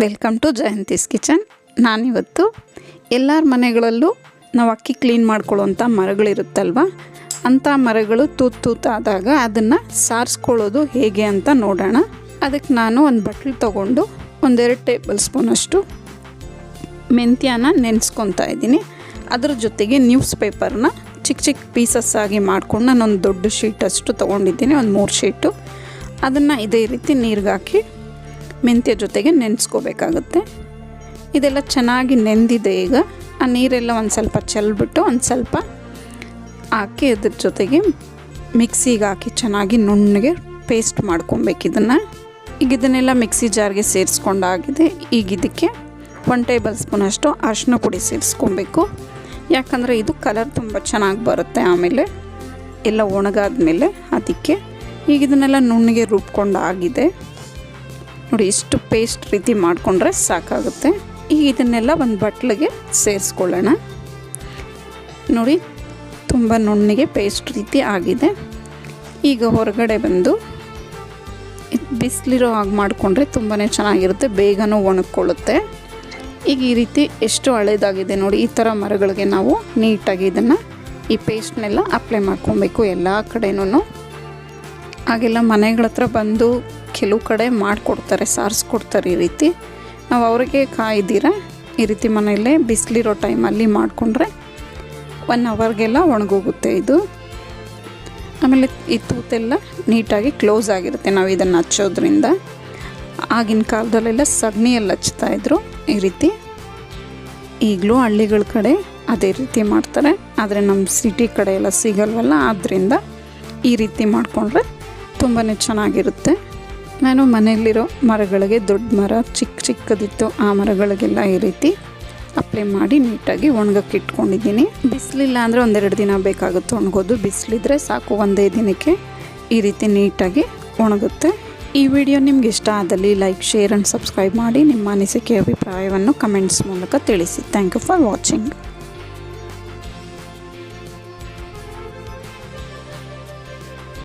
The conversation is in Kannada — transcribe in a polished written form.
Welcome to Jayanthi's kitchen. ನಾನಿವತ್ತು ಎಲ್ಲರ ಮನೆಗಳಲ್ಲೂ ನಾವು ಅಕ್ಕಿ ಕ್ಲೀನ್ ಮಾಡ್ಕೊಳ್ಳೋವಂಥ ಮರಗಳಿರುತ್ತಲ್ವ, ಅಂಥ ಮರಗಳು ತೂತಾದಾಗ ಅದನ್ನು ಸಾರಿಸ್ಕೊಳ್ಳೋದು ಹೇಗೆ ಅಂತ ನೋಡೋಣ. ಅದಕ್ಕೆ ನಾನು ಒಂದು ಬಟ್ಲು ತೊಗೊಂಡು 1-2 ಟೇಬಲ್ ಸ್ಪೂನಷ್ಟು ಮೆಂತ್ಯನ ನೆನೆಸ್ಕೊತಾ ಇದ್ದೀನಿ. ಅದ್ರ ಜೊತೆಗೆ ನ್ಯೂಸ್ ಪೇಪರ್ನ ಚಿಕ್ಕ ಚಿಕ್ಕ ಪೀಸಸ್ ಆಗಿ ಮಾಡ್ಕೊಂಡು ನಾನೊಂದು ದೊಡ್ಡ ಶೀಟಷ್ಟು ತೊಗೊಂಡಿದ್ದೀನಿ, ಒಂದು 3 ಶೀಟು. ಅದನ್ನು ಇದೇ ರೀತಿ ನೀರಿಗೆ ಹಾಕಿ ಮೆಂತ್ಯ ಜೊತೆಗೆ ನೆನೆಸ್ಕೋಬೇಕಾಗುತ್ತೆ. ಇದೆಲ್ಲ ಚೆನ್ನಾಗಿ ನೆಂದಿದೆ. ಈಗ ಆ ನೀರೆಲ್ಲ ಒಂದು ಸ್ವಲ್ಪ ಚೆಲ್ಬಿಟ್ಟು ಒಂದು ಸ್ವಲ್ಪ ಹಾಕಿ ಅದ್ರ ಜೊತೆಗೆ ಮಿಕ್ಸಿಗೆ ಹಾಕಿ ಚೆನ್ನಾಗಿ ನುಣ್ಣಗೆ ಪೇಸ್ಟ್ ಮಾಡ್ಕೊಬೇಕು ಇದನ್ನು. ಈಗ ಇದನ್ನೆಲ್ಲ ಮಿಕ್ಸಿ ಜಾರ್ಗೆ ಸೇರಿಸ್ಕೊಂಡಾಗಿದೆ. ಈಗ ಇದಕ್ಕೆ 1 ಟೇಬಲ್ ಸ್ಪೂನಷ್ಟು ಅರಿಶಿನ ಪುಡಿ ಸೇರಿಸ್ಕೊಬೇಕು. ಯಾಕಂದರೆ ಇದು ಕಲರ್ ತುಂಬ ಚೆನ್ನಾಗಿ ಬರುತ್ತೆ ಆಮೇಲೆ ಎಲ್ಲ ಒಣಗಾದ್ಮೇಲೆ. ಅದಕ್ಕೆ ಈಗ ಇದನ್ನೆಲ್ಲ ನುಣ್ಣಗೆ ರುಬ್ಕೊಂಡಾಗಿದೆ ನೋಡಿ. ಇಷ್ಟು ಪೇಸ್ಟ್ ರೀತಿ ಮಾಡಿಕೊಂಡ್ರೆ ಸಾಕಾಗುತ್ತೆ. ಈಗ ಇದನ್ನೆಲ್ಲ ಒಂದು ಬಟ್ಲಿಗೆ ಸೇರಿಸ್ಕೊಳ್ಳೋಣ. ನೋಡಿ, ತುಂಬ ನುಣ್ಣಗೆ ಪೇಸ್ಟ್ ರೀತಿ ಆಗಿದೆ. ಈಗ ಹೊರಗಡೆ ಬಂದು ಬಿಸಿಲಿರೋ ಹಾಗೆ ಮಾಡಿಕೊಂಡ್ರೆ ತುಂಬಾ ಚೆನ್ನಾಗಿರುತ್ತೆ, ಬೇಗನೂ ಒಣಗಿಕೊಳ್ಳುತ್ತೆ. ಈಗ ಈ ರೀತಿ ಎಷ್ಟು ಹಳೇದಾಗಿದೆ ನೋಡಿ. ಈ ಥರ ಮರಗಳಿಗೆ ನಾವು ನೀಟಾಗಿ ಇದನ್ನು ಈ ಪೇಸ್ಟ್ನೆಲ್ಲ ಅಪ್ಲೈ ಮಾಡ್ಕೊಬೇಕು ಎಲ್ಲ ಕಡೆನೂ. ಹಾಗೆಲ್ಲ ಮನೆಗಳ ಹತ್ರ ಬಂದು ಕೆಲವು ಕಡೆ ಮಾಡಿಕೊಡ್ತಾರೆ, ಸಾರಿಸ್ಕೊಡ್ತಾರೆ. ಈ ರೀತಿ ನಾವು ಅವ್ರಿಗೆ ಕಾಯ್ದಿರ ಈ ರೀತಿ ಮನೆಯಲ್ಲೇ ಬಿಸಿಲಿರೋ ಟೈಮಲ್ಲಿ ಮಾಡಿಕೊಂಡ್ರೆ 1 ಅವರ್ಗೆಲ್ಲ ಒಣಗೋಗುತ್ತೆ ಇದು. ಆಮೇಲೆ ಈ ತೂತೆಲ್ಲ ನೀಟಾಗಿ ಕ್ಲೋಸ್ ಆಗಿರುತ್ತೆ ನಾವು ಇದನ್ನು ಹಚ್ಚೋದ್ರಿಂದ. ಆಗಿನ ಕಾಲದಲ್ಲೆಲ್ಲ ಸಗಣಿಯಲ್ಲಿ ಹಚ್ತಾಯಿದ್ರು ಈ ರೀತಿ. ಈಗಲೂ ಹಳ್ಳಿಗಳ ಕಡೆ ಅದೇ ರೀತಿ ಮಾಡ್ತಾರೆ, ಆದರೆ ನಮ್ಮ ಸಿಟಿ ಕಡೆ ಎಲ್ಲ ಸಿಗಲ್ವಲ್ಲ, ಆದ್ದರಿಂದ ಈ ರೀತಿ ಮಾಡಿಕೊಂಡ್ರೆ ತುಂಬಾ ಚೆನ್ನಾಗಿರುತ್ತೆ. ನಾನು ಮನೆಯಲ್ಲಿರೋ ಮರಗಳಿಗೆ, ದೊಡ್ಡ ಮರ ಚಿಕ್ಕದಿತ್ತು ಆ ಮರಗಳಿಗೆಲ್ಲ ಈ ರೀತಿ ಅಪ್ಲೈ ಮಾಡಿ ನೀಟಾಗಿ ಒಣಗಕ್ಕೆ ಇಟ್ಕೊಂಡಿದ್ದೀನಿ. ಬಿಸಿಲಿಲ್ಲ ಅಂದರೆ 1-2 ದಿನ ಬೇಕಾಗುತ್ತೆ ಒಣಗೋದು. ಬಿಸಿಲಿದ್ರೆ ಸಾಕು, ಒಂದೇ ದಿನಕ್ಕೆ ಈ ರೀತಿ ನೀಟಾಗಿ ಒಣಗುತ್ತೆ. ಈ ವಿಡಿಯೋ ನಿಮ್ಗೆ ಇಷ್ಟ ಆದಲ್ಲಿ ಲೈಕ್, ಶೇರ್ ಆ್ಯಂಡ್ ಸಬ್ಸ್ಕ್ರೈಬ್ ಮಾಡಿ. ನಿಮ್ಮ ಅನಿಸಿಕೆ ಅಭಿಪ್ರಾಯವನ್ನು ಕಮೆಂಟ್ಸ್ ಮೂಲಕ ತಿಳಿಸಿ. Thank you for watching.